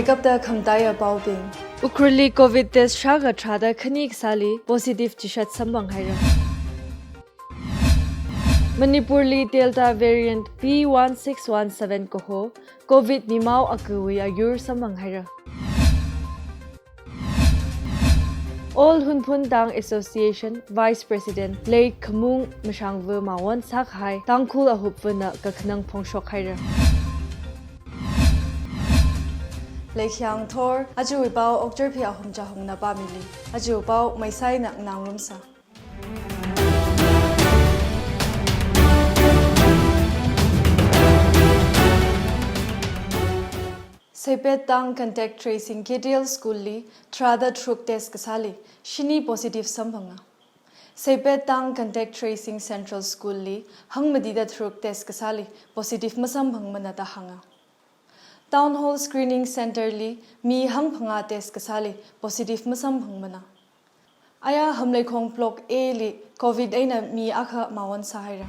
up the Khamtaya Baobing. Ukhrul COVID test shaga trada khanik sali positive chishat sambang haira. Manipur li Delta variant B1617 koho COVID nimau akuwi ayur sambang haira. All Hunpun Tang Association Vice President Lei Khamung Mashangvu Mawon Sakhai Tangkhul ahupvuna kakhnang phongshok haira. Lekhyang Thor Aju Ibao OKCHARPHI Ahum Chahong na Pamili Aju Ibao Maysay na Nangrumsa. Sepet Tang Contact Tracing KTL School li Trada Truk Test Kasali Shini Positive Sambhanga. Sepet Tang Contact Tracing Central School li Hangmadida Truk Test Kasali Positive Masambhang Manata Hanga. Town Hall Screening Center li mi hangphanga test kasali positive masam phangmana aya hamlekhong block A li COVID aina mi akha mawon sahira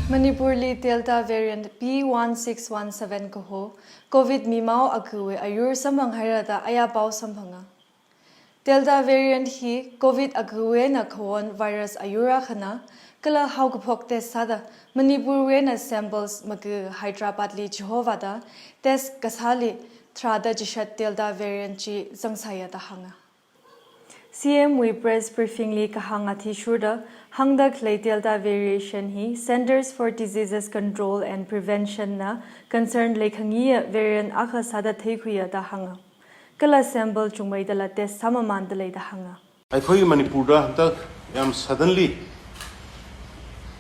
Manipur li Delta variant B1617 ko ho COVID mi mao akhuwe ayur samang hairata aya pau samphanga Delta variant hi COVID akhuwe na khawon virus ayura khana kala haugphok test sada Manipur wena samples mag Hyderabad li Jehovada test kasali trada jishat Delta variant chi zangsaya da hanga CM we press briefing li kahanga thi shurda hangda clay Delta variation hi Centers for Diseases Control and Prevention na concerned lekhangi variant akha sada theikhuya da hanga kala sample chungmai dala test samaman dalai da hanga akhoi Manipur da ta yam suddenly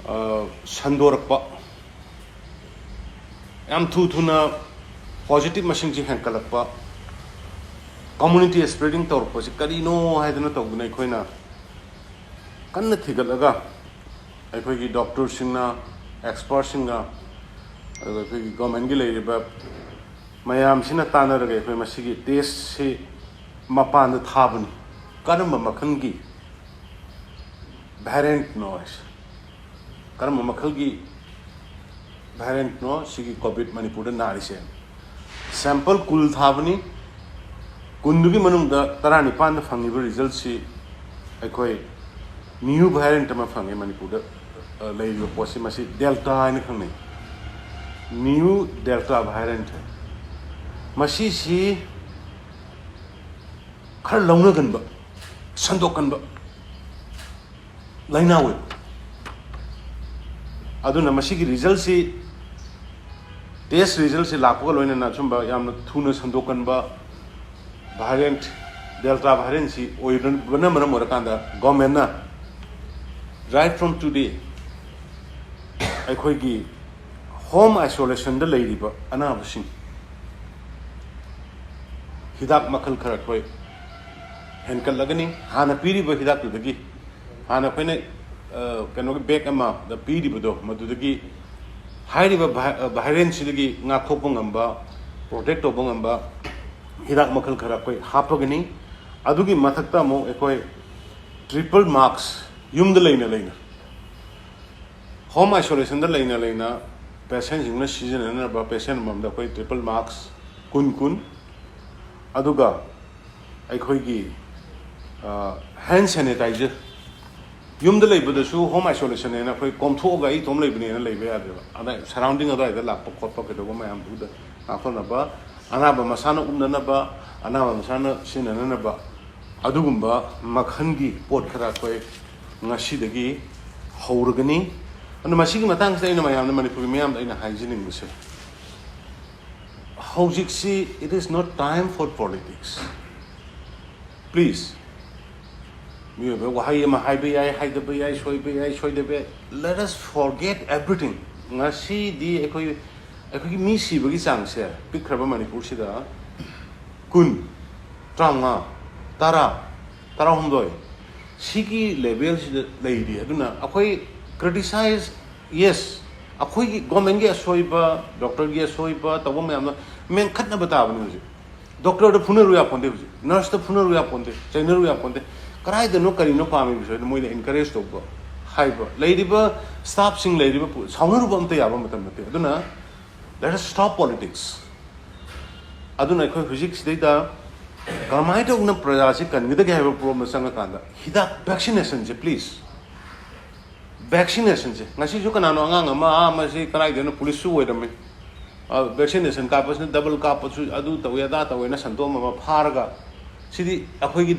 Shandorakpa Am Thuna positive machine Hankalapa community spreading Torpos, Karino Hadana Toguna Koina Kanna Tigalaga Akogi doctor Singa, expert Singa, Gomangila, Mayam Sinatana, Masigi, this Mapan the Thabun, Karama Makangi, Parent noise. Karma Makalgi Parent no, Sigi COVID Manipur Narishan. Sample Kul Thavani Kundugi Manum the Tarani Pan the Fangible results see a quay new variant of Fangi Manipur lay your possimasi Delta in Kami. New Delta variant. Mashi si Karlonganba Sandokanba Lainawi. Aduna masigi results test results lapo loina na chumba yamna thuna sandokan ba variant Delta variant si oiran bana mana morakanda government na right from today akhoi gi home isolation da leiriba anabasing hidak makal khara koi henkal lagani hana piri ba hidak tu dagi hana koine Kanoki back ama the PD Budo, Madudagi, Hidiva Bahrain Siligi, Nakopongamba, Protecto Bongamba, Hidak Makal Karakoi, Hapogani, Adugi Matatamo, Ekoi, triple marks, Yum the Lena Lena. Home isolation the Lena Lena, patients in the season and about patient mum, the Koi triple marks, Kun Aduga, Ekoigi, hand sanitizer. Yum the labor the shoe home isolation and a control guy, Tom Labin and Labor, and surrounding a right lap of pocket of my do the Afonaba, Anaba Masana Undanaba, Anaba Masana Sin and Anaba, Adugumba, Makhangi, Port Karakwe, Nashidagi, Horgani, and the Mashigi Matang say in my Manipurium in a hygienic mission. Hojiksi, it is not time for politics. Please. Let us forget everything. Ngasi di ekoi misi bagi sangse pick kraba Manipur sida kun tranga tara humdoi siki level sida lady aduna akoi criticize yes akoi government ge soiba doctor ge soiba tabo me amna men khatna bata bani doctor da funeral ya ponde nurse da funeral ya ponde trainer ya ponde Karai the no Karino Pami, the more encouraged to go. Hyper. Ladybird, stop sing ladybird. Sound of the Yabamatamate. Let us stop politics. aduna akhoi hujik sidaida kamai to na praja si kangi da ge have problem sanga kanda hida vaccination je please vaccination je ngasi ju kana no anga ma ma si kanai de no police su oidam vaccination ka pas double ka pas adu to ya da to na santo ma pharaga sidi akhoi gi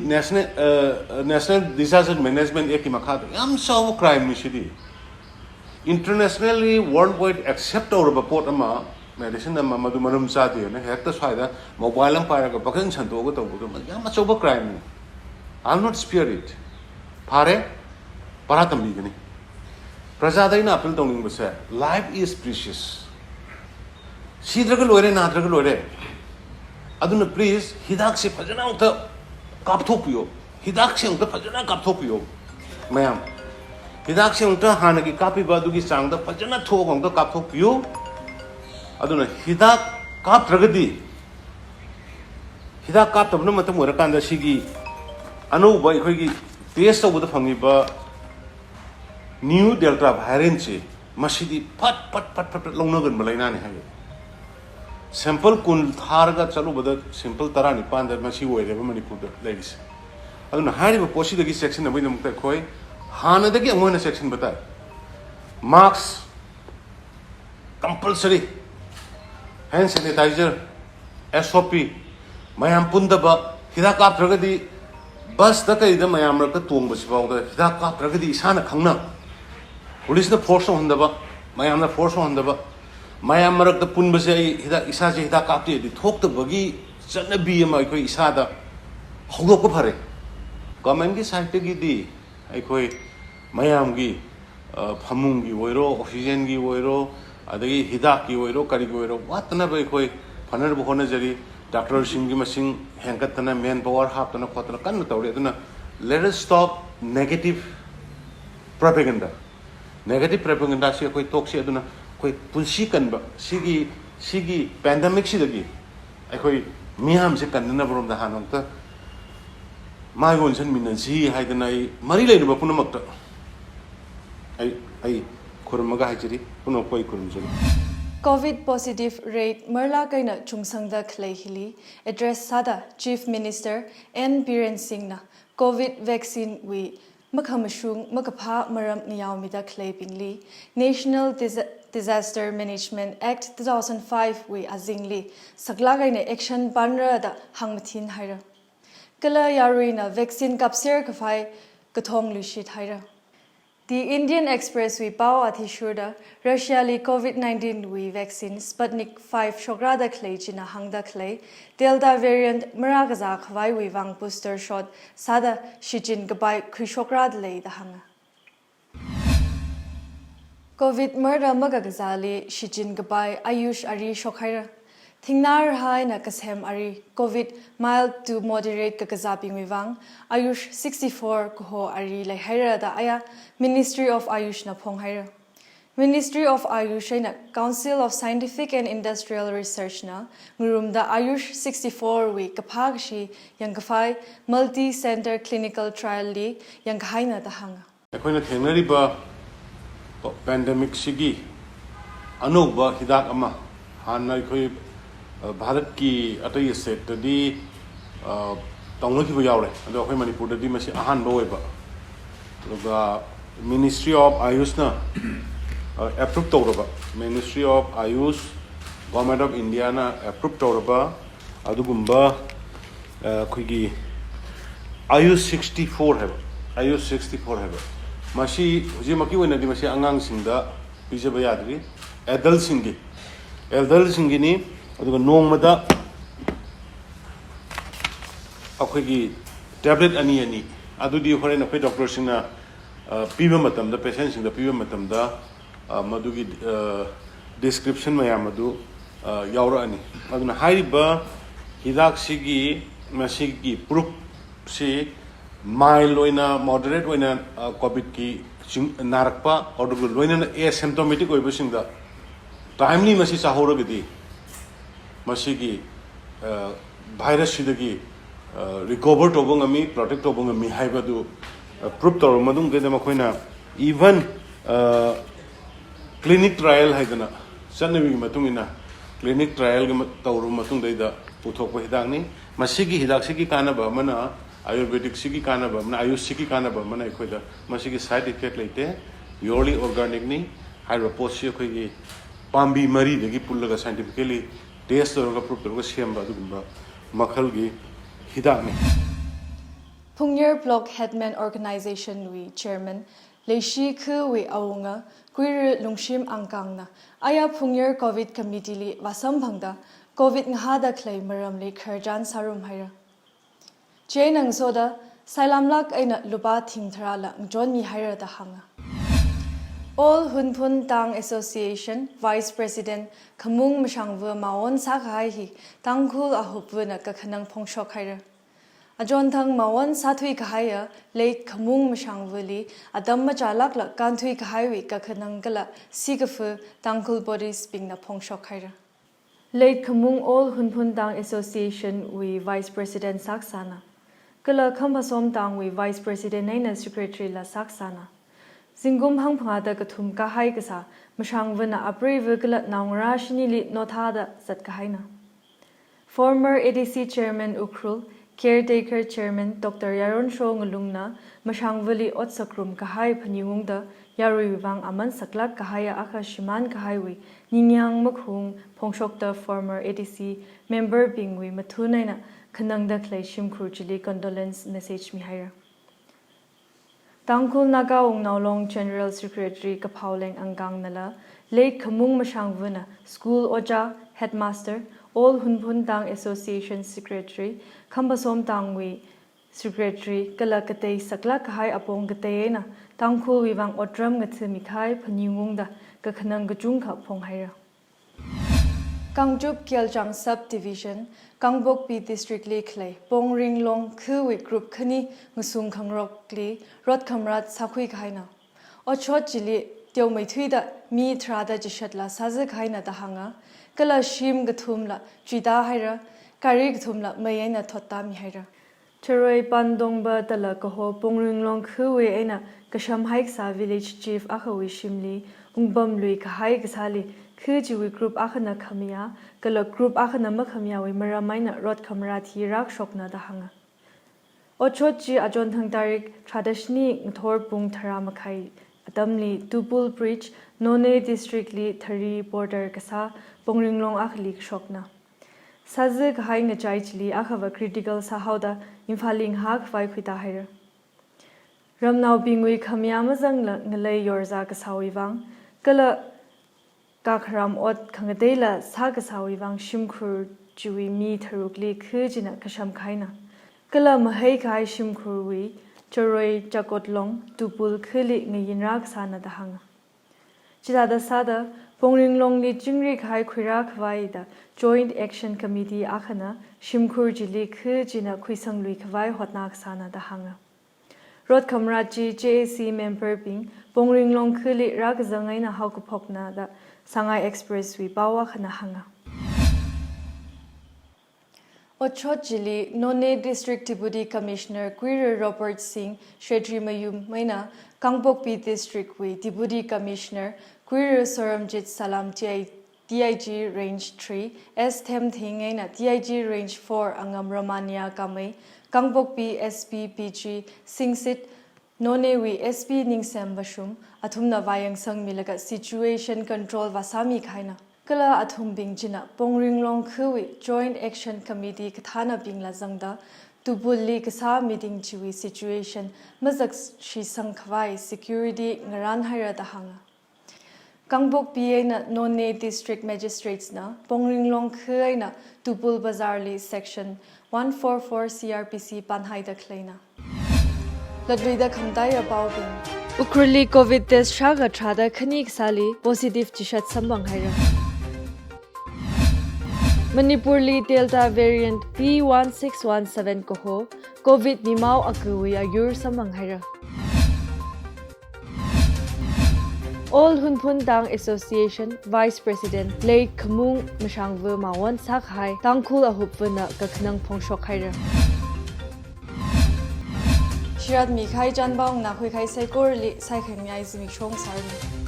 national disaster management ek ki makha yam so crime ni sidi internationally worldwide accept our report ama medicine ama madu manum sa de na hekta swaida mobile am para ga bakan santo go to go yam so crime ni I'll not spare it phare paratam bi gani praja dai na appeal tawning base life is precious sidraga loire na draga loire aduna please hidak se phajana uta kapthopiyo hidak se uta phajana kapthopiyo mayam hidak se uta hana ki kapi badu ki sang da phajana thogong da kapthopiyo aduna hidak kap dragadi hidak kap tabna matam orakan da sigi anu ba ikhoi gi test to da phangi ba new delta variant che masidi pat pat pat pat longnagan malaina ne haye sample kun tharga chalu bada simple tara ni panda masi oire ba manipur da ladies aduna hari ba posi dagi section na boina mukta khoi hana dagi amona section bata mask compulsory hand sanitizer SOP mayam punda ba hidak kap dragadi bus da kai da mayam rak tong basi ba da hidak kap dragadi isana khangna police na force honda ba mayam na force honda ba mayam marak da pun base hida isa je hida kapti di thok ta bagi chana bi ma koi isa da hogok ko phare government gi side gi di ai koi mayam gi phamung gi oiro oxygen gi oiro adagi hida ki oiro kari gi oiro watna bai koi phanar bu hona jari doctor sing gi masing hengkat tana man power hap tana khotna kan tawre aduna let us stop negative propaganda si koi talk si aduna koi punsi kan ba sigi pandemic si dagi ai koi miyam se kan na brom da hanong ta mai gon san minan si haidana ai mari le ba punamak ta ai khurmaga haijiri puno koi khurmjani COVID positive rate Merla kaina chungsangda khlei address sada Chief Minister N Biren Singh na COVID vaccine we makhamashung makapha maram niyawmida khlei pingli National Disaster Management Act 2005 we azingli sagla kaina action banra da hangmathin haira kala yarina vaccine kapser kafai kathong lushit haira The Indian Express we pao athishurda Russia li COVID-19 we vaccine Sputnik 5 shograda clay china hangda clay Delta variant maragaza khwai we wang booster shot sada shichin gabai khishograd lay da hanga COVID murder magagazali shichin gabai ayush ari shokhaira Thingnar hai na kashem ari COVID mild to moderate kakazaping wivang Ayush 64 kuho ari lai haira da aya Ministry of Ayush na phong haira Ministry of Ayush na Council of Scientific and Industrial Research na ngurum da Ayush 64 we kapagshi yang kafai multi center clinical trial li yang khai na da hanga akoina thengnari ba pandemic sigi anuba hidak ama hanai khoi Bharat की अतई state दी तौनखिब यावरे अदो अखोय मणिपुर दी मसी अहान बोयबा लगा ministry of AYUSH ना approve तौरबा ministry of AYUSH government of India ना approve तौरबा अदुगुंबा खुगी आयुष 64 है आयुष 64 है मसी हुजी मकी वना दी मसी अंगांग सिंगदा पिजबा यादरी एडल्ट सिंगी नि अदुगा नोंगमदा अखोगी टैबलेट अनि अदुदी होरेन अखोय डॉक्टर सिंगना पीबा मतमदा पेशेंट सिंगदा पीबा मतमदा मदुगी डिस्क्रिप्शन मयाम मदु यावरा अनि अदुना हाइबा हिदाक सिगी मसिगी प्रूफ सि माइल्ड ओइना मॉडरेट ओइना कोविड की नारकपा अदुगु लोइना एसिम्प्टोमेटिक ओइबसिंगदा टाइमली मसि चाहोरगदी मसिगी भाइरस सिदगी रिकवर तोबंगमी प्रोटेक्ट तोबंगमी हाइबदु प्रूफ तोर मदुंग गेदा मखोइना इवन क्लिनिक ट्रायल हाइदना सन्नबी मतुंगिना क्लिनिक ट्रायल गे तोर मतुंग दैदा पुथोकप हिदाकनी मसिगी हिदाक सिगी कानब अमना आयुर्वेदिक सिगी कानब अमना आयुष सिगी कानब अमना अखोइदा मसिगी साइड इफेक्ट लेते प्योरली ऑर्गेनिक नि हाइरो पोसी अखोइगी पाम्बी मरी दगी पुल्लगा साइंटिफिकली टेस्ट तौरगा प्रूफ तौरगा सेमबा दुगुंबा मखलगी हिदाकनी Phungyer Block Headman Organization we Chairman Leishi Khu we Aunga Queer Lungshim Angkangna Aya Phungyer COVID Committee li Wasam Bangda COVID Ngada Clay Maram li Kharjan Sarum Hira Jane Ang Soda Sailam Lak Aina Luba Ting Thrala John Mi Hira da Hanga All Hunpun Tang Association Vice President Kamung Mshangwa Maon Sakhai hi Tangkhul Ahupuna Kakhanang Phongshok Hira Ajon thang mawan sathui kahaya late kamung mashangwali adam machalak la kanthui kahaiwi kakhanangala sigafu tangkul bodies being na pongshok haira. Late Kamung All Hunpun Tang Association we Vice President Saksana. Kala Khambasom Tang we Vice President Naina Secretary la Saksana. Zingum hang phada kathum kahai kasa mashangwana apri vukala naungra shinili nothada sat kahaina. Former ADC Chairman Ukhrul Caretaker Chairman Dr. Yaron Shongalungna Mashangvali Otsakrum Kahai Panyungda Yarui Wang Aman Saklak Kahaya Aka Shiman Kahaiwi Ningyang Makhung Pongshokta former ADC member Bingwi Matunaina Kanangda Clay Shimkur Chili condolence message Mihaira Tangkhul Nagaung Naulong General Secretary Kapauleng Angang Nala Lake Kamung Mashangvuna School Oja Headmaster All Hunpun Tang Association Secretary Khambasom Tangwi Secretary Kalakatay Sakla Kahai Apong Gatayena Tangkhul Wivang Otram Gatsimikai Panyungungda Kakhanang Gajungka Ponghaira Kangjup Kyeljang Subdivision Kangbok P District Li Clay Pongring Long Khuwi Group Khani Musung Khangrok Li Rod Kamrat Sakhui Khaina Ochot Jili Tyo Maithuida Mi Trada Jishatla Sazak Haina Dahanga Kala Shim Gathumla Jida Haira Kari Gathumla Mayena Thota Mihaira Charoy Pandongba Tala Kaho Pongring Long Khuwi Aina Kasham Haiksa Village Chief Akhawi Shimli Ungbam Lui Kahai Gasali Khujiwi Group Akhana Khamia Kala Group Akhana Makhamia we Maramaina Rod Kamrati Rak Shokna Dahanga Ochochi Ajon Thang Tarik Tradishni Ngthor Pung Thara Makai Adamli Tupul Bridge None District Li Thari Border Kasa Pongringlong Akhlik Shokna Sazig Hai Ngachaichli Akhava Critical Sahauda Infaling Hak Vai Khita Hair Ramnau Bingwi Khamyamazang Ngalay Yorza Kasawiwang Kala Kakram Ot Kangadela Sagasawiwang Shimkur Jui Mi Tharukli Khujina Kasham Kaina Kala Mahai Kai Shimkurwi Choroy Chakotlong Tupul Khili Ngayinrak Sana Dahanga Chidada Sada Pongringlong Li Jingri Kai Kwirak Vaida Joint Action Committee Akhana Shimkur Jili Khujina Kwisang Lui Kwai Hotnak Sana Dahanga Rod Kamraji JAC member Bing Pongringlong Khili Rak Zangaina Haukupokna da Sangai Expressway Bawa Khana Hanga Ochot Jili None District Deputy Commissioner Queer Robert Singh Shedri Mayum Maina Kangbok P District we Deputy Commissioner Queer Soramjit Salam DIG Range 3 S Them Thingaina DIG Range 4 Angam Romania Kamay Kangbok P SP PG Singsit None we SP Ningshen Bashum Athumna Vayang Sang Milaga Situation Control Vasami Kaina Kala Athum Bing Jina Pongringlong Khuwi Joint Action Committee Kathana Bing Lazangda Tubuli Kasa Meeting Chiwi Situation Mazak Shi Sangkhwai Security Ngaran Haira Dahanga Kangbok PA na None District Magistrates na Pongringlong Khuai na Tupul Bazarli Section 144 CRPC Panhaida Kleina Ladrida Khamdaya Baubing Ukhruli COVID test shaga trada khanik sali positive chishat sambang haira Manipur li Delta variant P1617 koho COVID nimau akuwi ayur sambang haira All Hunpun Tang Association Vice President Late Kamung Mashangwa Mawon Sakhai Tangkhul Ahupuna Kakhanang Phongshok haira Shirad Mikhai Janbang na Hui Khai Sai Korli Sai Khang Yai Zimi Chong Sarni